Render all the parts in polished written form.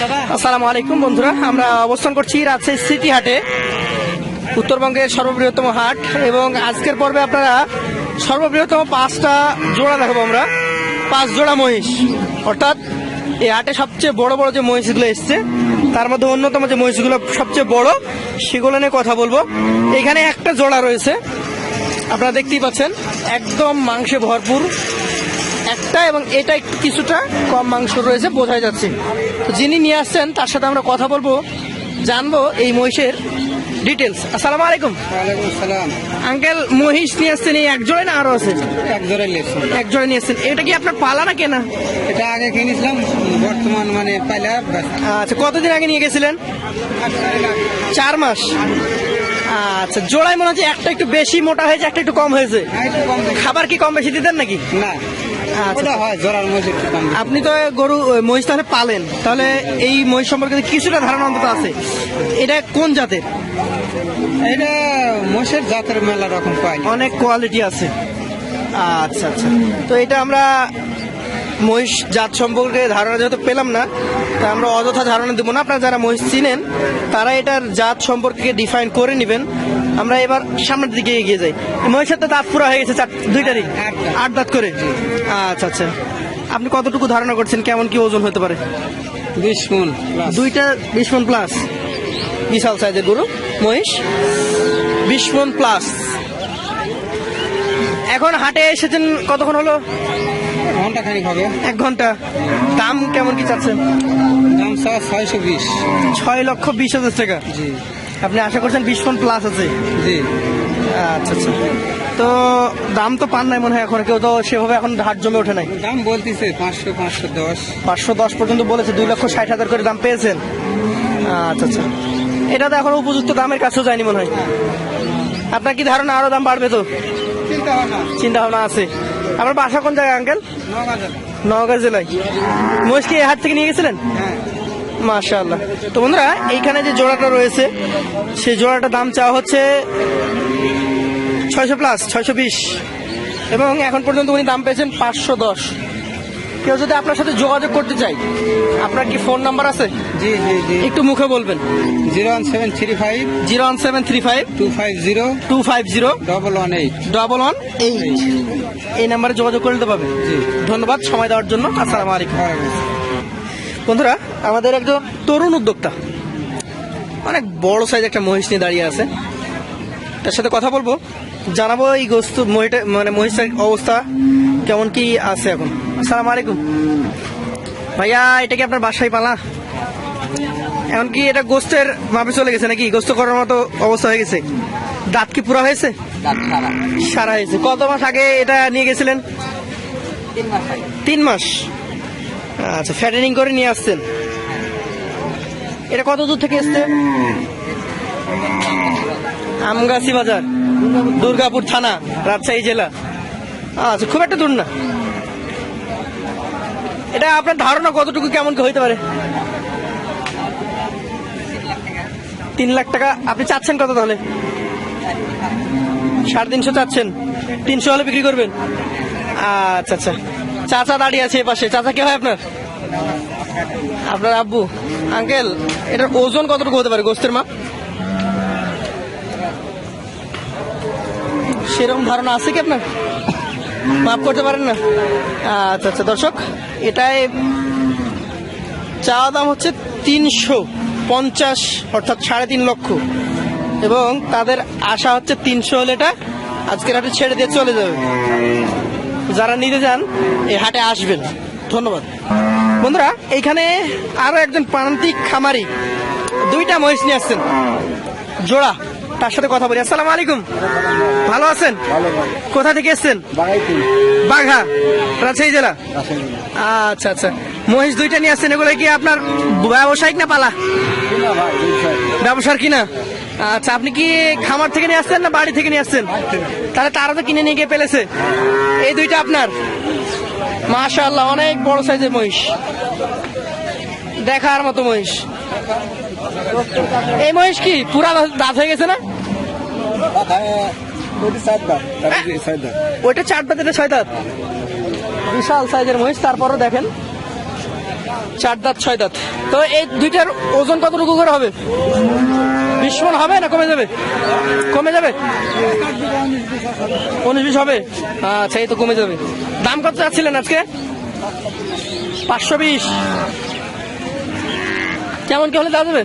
আসসালামু আলাইকুম বন্ধুরা, আমরা অবস্থান করছি রাজশাহী সিটি হাটে, উত্তরবঙ্গের সর্ববৃহত্তম হাট। এবং আজকের পর্বে আপনারা সর্ববৃহত্তম 5টা জোড়া দেখাবো আমরা, 5 জোড়া মহিষ। অর্থাৎ এই হাটে সবচেয়ে বড় বড় যে মহিষগুলো এসছে তার মধ্যে অন্যতম যে মহিষগুলো সবচেয়ে বড় সেগুলো নিয়ে কথা বলবো। এখানে একটা জোড়া রয়েছে, আপনারা দেখতেই পাচ্ছেন, একদম মাংসে ভরপুর একটা, এবং এটা একটু কিছুটা কম মাংস রয়েছে বোঝাই যাচ্ছে। তো যিনি নিয়ে আসছেন তার সাথে আমরা কথা বলবো, জানবো এই মহিষের ডিটেলস। আসসালামু আলাইকুম। ওয়ালাইকুম আসসালাম। আঙ্কেল, মহিষ নিয়ে আসছেন এই এক জোড়ায় না আরো আছে? এক জোড়া নিয়েছি। এক জোড়া নিয়ে আসছেন। এটা কি আপনার পালা না কেনা? এটা আগে কিনেছিলাম, বর্তমান মানে পাইলা। আচ্ছা, কতদিন আগে নিয়ে গেছিলেন? 4 মাস। আচ্ছা, জোড়ায় মনে হচ্ছে একটা একটু বেশি মোটা হয়েছে, একটা একটু কম হয়েছে। খাবার কি কম বেশি দিতেন নাকি? না, আচ্ছা, ওটা হয় জোড়ার মধ্যে একটু কম। আপনি তো গরু মহিষ তাহলে পালেন, তাহলে এই মহিষ সম্পর্কে কিছুটা ধারণা অন্তত আছে। এটা কোন জাতের? এটা মোষের জাতের মেলা রকম পাই, অনেক কোয়ালিটি আছে। আচ্ছা আচ্ছা, তো এটা আমরা মহিষ জাত সম্পর্কে ধারণা যেহেতু পেলাম না, তা আমরা অযথা ধারণা দেবো না। আপনারা যারা মহিষ চিনেন তারা এটার জাত সম্পর্কে ডিফাইন করে নেবেন। আমরা এবার সামনের দিকে এগিয়ে যাই। মহিষের তো দাঁত পুরা হয়ে গেছে, দুইটারই 8 দাঁত করে। আচ্ছা আচ্ছা, আপনি কতটুকু ধারণা করছেন কেমন কি ওজন হতে পারে? 20 মণ। দুইটা 20 মণ প্লাস। বিশাল সাইজের গরু মহিষ, 20 মণ প্লাস। এখন হাটে এসেছেন কতক্ষণ হলো? ঘন্টা খানিক হবে। 1 ঘন্টা। দাম কেমন কি চাচ্ছেন? দাম 620। 6,20,000 টাকা। জি। আপনি আশা করছেন 20 মণ প্লাস আছে? জি। আচ্ছা আচ্ছা, তো দাম তো পান নাই মনে হয় এখন, কেউ তো সেভাবে এখন হাট জমে ওঠে নাই। দাম বলতেছে 500, 510। 510 পর্যন্ত বলেছে, 2,60,000 করে দাম পেয়েছেন। আচ্ছা আচ্ছা, এটা তো এখন উপযুক্ত দামের কাছেও যায়নি মনে হয়। আপনার কি ধারণা আরো দাম বাড়বে? তো চিন্তা ভাবনা আছে। আপনার বাসা কোন জায়গায় আঙ্কেল? নওগাঁ জেলায়। মহিষ কি এই হাট থেকে নিয়ে গেছিলেন? হ্যাঁ। মাশাআল্লাহ। তো বন্ধুরা, এইখানে যে জোড়াটা রয়েছে সেই জোড়াটার দাম চাওয়া হচ্ছে 600 প্লাস, 620, এবং এখন পর্যন্ত উনি দাম পেয়েছেন 510। কেউ যদি আপনার সাথে যোগাযোগ করতে চাই, আপনার কি ফোন নাম্বার আছে? জি জি জি। একটু মুখে বলবেন। 01735 01735 250 250 118। 118 এই নাম্বারে যোগাযোগ করে নিতে পারবেন। জি। ধন্যবাদ সময় দেওয়ার জন্য। আসসালামু আলাইকুম। বন্ধুরা, আমাদের একজন তরুণ উদ্যোক্তা অনেক বড় সাইজ একটা মহিষ নিয়ে দাঁড়িয়ে আছে, তার সাথে কথা বলবো, জানাবো এই গোস্ত মানে মহিষের অবস্থা কেমন কি আছে এখন। আসসালামু আলাইকুম ভাইয়া, এটা কি আপনার বাসায় পালা? এখন কি এটা গোস্তের মাপে চলে গেছে নাকি? গোস্ত করার মতো অবস্থা হয়ে গেছে? দাঁত কি পুরা হয়েছে? সারা হয়েছে। কত মাস আগে এটা নিয়ে গেছিলেন? 3 মাস। আচ্ছা, ফ্যাটেনিং করে নিয়ে আসছেন। এটা কত দূর থেকে এসছে? আমগাছি বাজার, দুর্গাপুর থানা, রাজশাহী জেলা। আচ্ছা, খুব একটা দূর না। এটা আপনার ধারণা কতটুকু কেমন কি হইতে পারে? 3 লাখ টাকা। আপনি চাচ্ছেন কত তাহলে? 350 চাচ্ছেন। 300 হলে বিক্রি করবেন? আচ্ছা আচ্ছা, চাচা দাঁড়িয়ে আছে এপাশে। চাচা কে হয় আপনার? আপনার আব্বু। আঙ্কেল, এটার ওজন কতটুকু হতে পারে, গোস্তের মাপ সেরকম ধারণা আছে কি আপনার? মাপ করতে পারেন না? আচ্ছা আচ্ছা, দর্শক, এটাই চাওয়া দাম হচ্ছে 350, অর্থাৎ 3.5 লক্ষ, এবং তাদের আশা হচ্ছে 300 হলে এটা আজকের হাটে ছেড়ে দিয়ে চলে যাবে। যারা নিতে যান এই হাটে আসবেন। ধন্যবাদ বন্ধুরা। এইখানে আরো একজন প্রান্তিক খামারি 2টা মহিষ নিয়ে আসছেন জোড়া, তার সাথে কথা বলি। আসসালামু আলাইকুম, ভালো আছেন? কোথা থেকে এসছেন? বাঘা, রাজশাহী জেলা। আচ্ছা আচ্ছা, মহিষ 2টা নিয়ে আসছেন। এগুলো কি আপনার ব্যবসায়িক না পালা? ব্যবসার কিনা? আচ্ছা, আপনি কি খামার থেকে নিয়ে আসছেন না বাড়ি থেকে নিয়ে আসছেন? তাহলে তারা তো কিনে নিয়ে গিয়ে পেলেছে। এই 2টা আপনার? মাশাআল্লাহ, অনেক বড় সাইজের মহিষ, দেখার মতো মহিষ। এই মহিষ কি পুরা দাঁত হয়ে গেছে না? ওইটা 4 দাঁত, এটা 6 দাঁত। বিশাল সাইজের মহিষ। তারপরও দেখেন 4 দাঁত 6 দাঁত। তো এই দুইটার ওজন কতটুকু করে হবে? 20 মণ হবে না কমে যাবে? কমে যাবে, 19-20 হবে। আচ্ছা, এই তো কমে যাবে। দাম কত চাচ্ছিলেন আজকে? 520। কেমন কি হলে দেওয়া যাবে?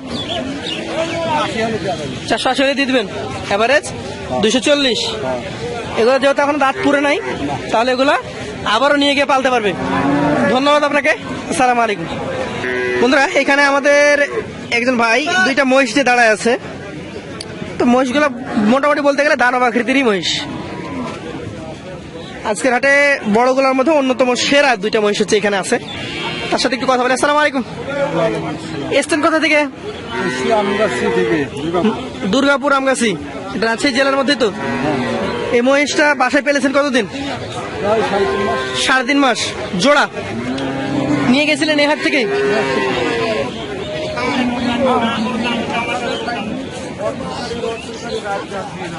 480 হলে দিয়ে দিবেন। এভারেজ 240। এগুলো যেহেতু এখন দাঁত পুরে নাই, তাহলে এগুলা আবারও নিয়ে গিয়ে পালতে পারবে। ধন্যবাদ আপনাকে, আসসালামু আলাইকুম। বন্ধুরা, এখানে আমাদের একজন ভাই দুইটা মহিষ নিয়ে দাঁড়ায় আছে। তো মহিষগুলো মোটামুটি বলতে গেলে দানব আকৃতিরই মহিষ। আজকের হাটে বড়গুলোর মধ্যে অন্যতম সেরা দুইটা মহিষ হচ্ছে এখানে আছে। তার সাথে একটু কথা বলি। আসসালামু আলাইকুম। এসছেন কোথা থেকে? দুর্গাপুর আমগাছি। এটা রাজশাহী জেলার মধ্যে তো। এই মহিষটা বাসায় পেলেছেন কতদিন? 3.5 মাস জোড়া। নিয়ে গেছিলেন এই হাট থেকে?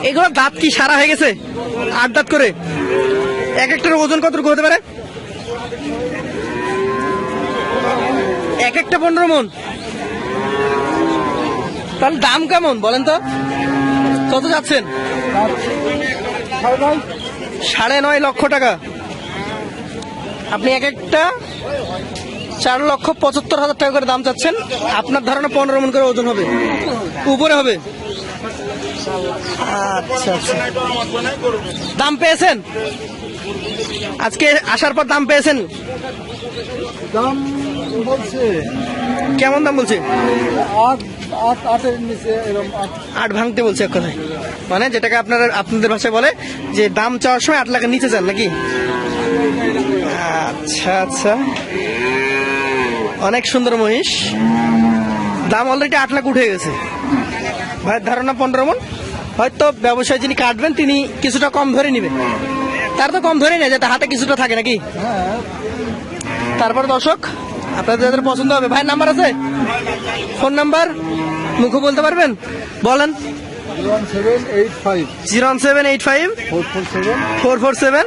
এগুলো দাঁত কি সারা হয়ে গেছে? 8 দাঁত করে। এক একটার ওজন কতটুকু হতে পারে? এক একটা 15 মণ। তাহলে দাম কেমন বলেন তো? কত যাচ্ছেন? 9.5 লক্ষ টাকা। আপনি এক একটা 4,75,000 টাকা করে দাম চাচ্ছেন। আপনার ধারণা 15 মণ করে ওজন হবে, উপরে হবে। আচ্ছা আচ্ছা, দাম পেয়েছেন? আজকে আসার পর দাম পেয়েছেন? দাম বলছে কেমন দাম বলছে? 8 নিচে এরকম 8 ভাঙতে বলছে এক কথায়। মানে যেটাকে আপনাদের ভাষায় বলে যে দাম চাওয়ার সময় 8 লাখের নিচে যান নাকি? আচ্ছা আচ্ছা, অনেক সুন্দর মহিষ। দাম অলরেডি 8 লাখ উঠে গেছে। ভাইয়ের ধারণা 15 মণ। হয়তো ব্যবসায়ী যিনি কাটবেন তিনি কিছুটা কম ধরে নেবেন। তার তো কম ধরে নেয়, যাতে হাতে কিছুটা থাকে নাকি। তারপর দর্শক, আপনাদের যাদের পছন্দ হবে, ভাইয়ের নাম্বার আছে? ফোন নাম্বার মুখে বলতে পারবেন? বলেন। 01785 447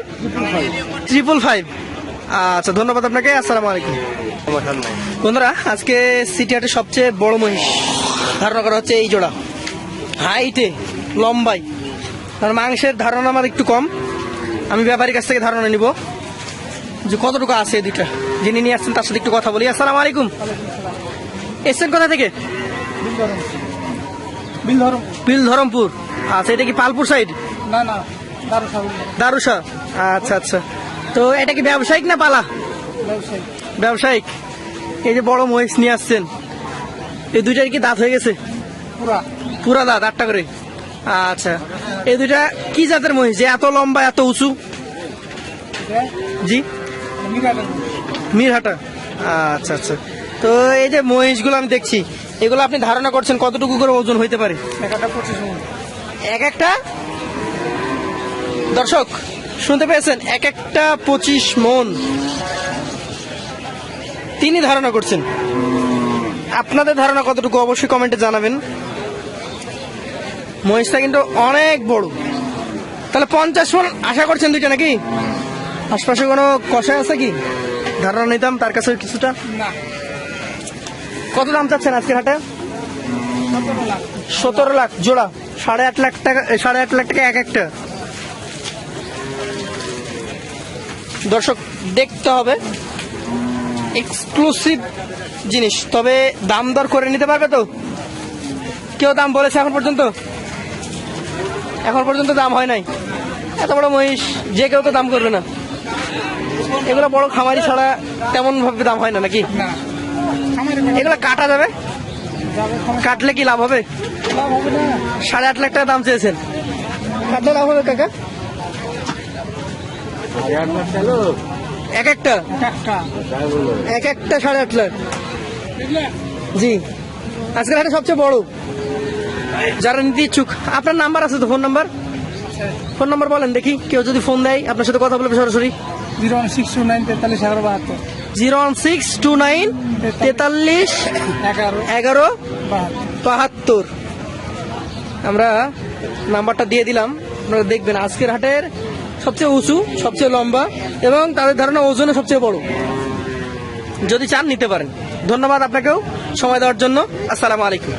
555। আচ্ছা, ধন্যবাদ আপনাকে, আসসালামু আলাইকুম। বন্ধুরা, আজকে সিটি হাটের সবচেয়ে বড় মহিষ ধারণা করা হচ্ছে এই জোড়া। হাইটে, লম্বাই, আর মাংসের ধারণা আমার একটু কম। আমি ব্যাপারীর কাছ থেকে ধারণা নিব যে কতটুকু আছে এই দুইটা। যিনি নিয়ে আসছেন তার সাথে একটু কথা বলি। আসসালামু আলাইকুম। এসছেন কোথা থেকে? বিলধরমপুর। আচ্ছা, এটা কি পালপুর সাইড? না না, দারুসা। আচ্ছা আচ্ছা, তো এটা কি ব্যবসায়িক না পালা? ব্যবসায়িক। এই যে বড় মহিষ নিয়ে আসছেন, এই দুইটার কি দাঁত হয়ে গেছে? পুরা দাঁত, 8টা করে। আচ্ছা, এই দুইটা কি জাতের মহিষ যে এত লম্বা, এত উঁচু? জি, মিরহাটা। আচ্ছা আচ্ছা, তো এই যে মহিষগুলো আমি দেখছি, এগুলো আপনি ধারণা করছেন কতটুকু করে ওজন হইতে পারে? এক একটা, দর্শক শুনতে পেয়েছেন, এক একটা 25 মণ তিনি ধারণা করছেন। আপনাদের ধারণা কতটুকু অবশ্যই কমেন্টে জানাবেন। মহিষটা কিন্তু অনেক বড়। তাহলে 50 মণ আশা করছেন দুইটা নাকি? আশপাশে কোনো কষাই আছে কি? ধারণা নিতাম তার কাছে কিছুটা। কত দাম চাচ্ছেন আজকের হাটে? 17 লাখ জোড়া। 8.5 লাখ টাকা, 8.5 লাখ টাকা এক একটা। দর্শক, দেখতে হবে, এক্সক্লুসিভ জিনিস। তবে দাম দর করে নিতে পারবে তো? কেউ দাম বলেছে এখন পর্যন্ত? এখন পর্যন্ত দাম হয় নাই। এত বড় মহিষ যে কেউ তো দাম করবে না। এগুলো বড় খামারি ছাড়া তেমন ভাবে দাম হয় না নাকি? এগুলো কাটা যাবে? কাটলে কি লাভ হবে? 8.5 লাখ টাকা দাম চেয়েছেন, কাটলে লাভ হবে কাকা? এক একটা 8.5 লাখ। জি, আজকের হাটে সবচেয়ে বড়। যারা নিতে ইচ্ছুক, আপনার নাম্বার আছে তো? ফোন নাম্বার বলেন দেখি, কেউ যদি ফোন দেয় আপনার সাথে কথা বলবে সরাসরি। 01629 43 01629 43 11 72। আমরা নাম্বারটা দিয়ে দিলাম, আপনারা দেখবেন। আজকের হাটের সবচেয়ে উঁচু, সবচেয়ে লম্বা এবং তাদের ধারণা ওজনে সবচেয়ে বড়। যদি চান নিতে পারেন। ধন্যবাদ আপনাকেও সময় দেওয়ার জন্য। আসসালামু আলাইকুম।